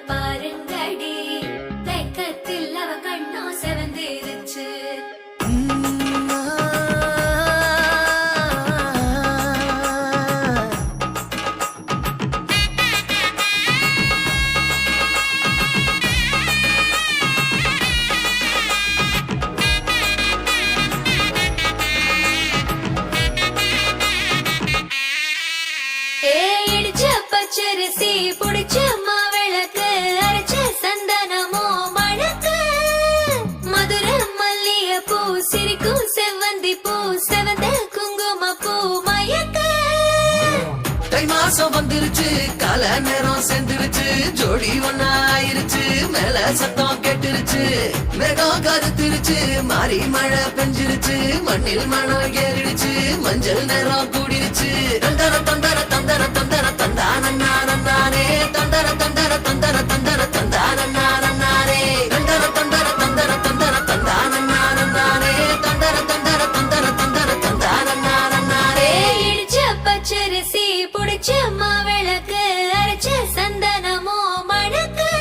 பாருங்கடி வெக்கத்தில் அவ கண்ணோ செவந்திருச்சு. பச்சரிசி புடிச்ச மாவிளக்கு அரைச்ச சந்தனமோ மணக்கு மதுர மல்லிய பூ சிரிக்கும் செவ்வந்தி பூ செவந்த குங்கும பூ மயக்க. தை மாசம் வந்துருச்சு கால நேரம் செந்துருச்சு ஜோடி ஒன்னா ஆயிருச்சு மேல சத்தம் கேட்டுருச்சு மேகம் கருத்துருச்சு மாறி மழை பெஞ்சிருச்சு மண்ணில் மணம் ஏறிடுச்சு மஞ்சள் நேரம் கூடிருச்சு தந்தர தந்தர தந்தர தந்தர தந்தானே தந்தர தந்தர தந்தர தந்தர தந்தானே தந்தர தந்தர தந்தர தந்தர தந்தானே தந்தர தந்தர தந்தர தந்தர தந்தானே. இடிச்ச பச்சரிசி புடிச்ச மாவிளக்கு அரைச்ச சந்தனமோ மணக்கு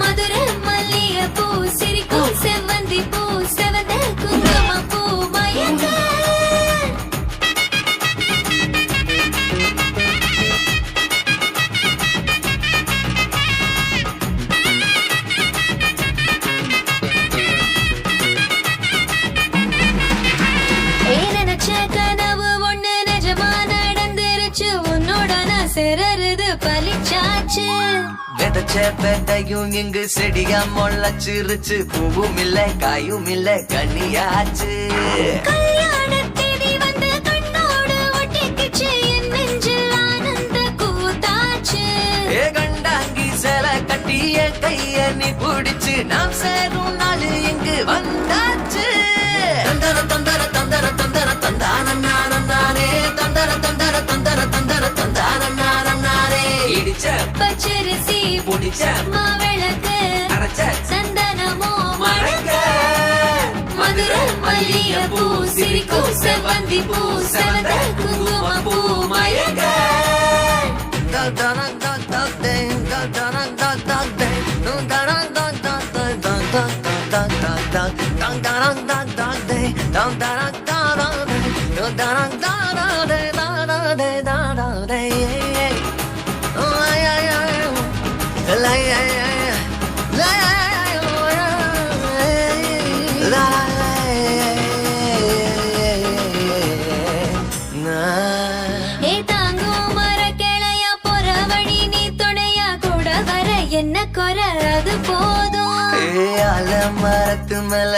மதுர மல்லிய பூ சிரிக்கும் செவ்வந்தி பூ செவந்த குங்கும பூ மயக்க. கனவு ஒண்ணு நிஜமா நடந்துருச்சு உன்னோட நான் சிறருது பலிச்சாச்சு. விதைச்ச பெட்டையும் இங்கு செடியா முளைச்சிருச்சு பூவும் இல்ல காயும் இல்ல கனியாச்சு. கல்யாண தேதி வந்து கண்ணோடு ஒட்டிக்கிச்சு என் நெஞ்சில் ஆனந்த கூத்தாச்சு. ஏ கண்டாங்கி சில கட்டிய கைய நீ பிடிச்சு நாம் சேரும் நாள் இங்கு வந்தாச்சு. தந்தர தந்தர தந்தர தந்தர தந்தானே தந்தர தந்தர தந்தர தந்தர தந்தானே. இடிச்ச பச்சரிசி புடிச்ச மாவிளக்கு அரைச்ச சந்தனமோ மணக்க மதுர மல்லிய பூ சிரிக்கும் செவ்வந்தி பூ செவந்த குங்கும பூ மயக்க. என்ன குறை அது போதும். மரத்து மேல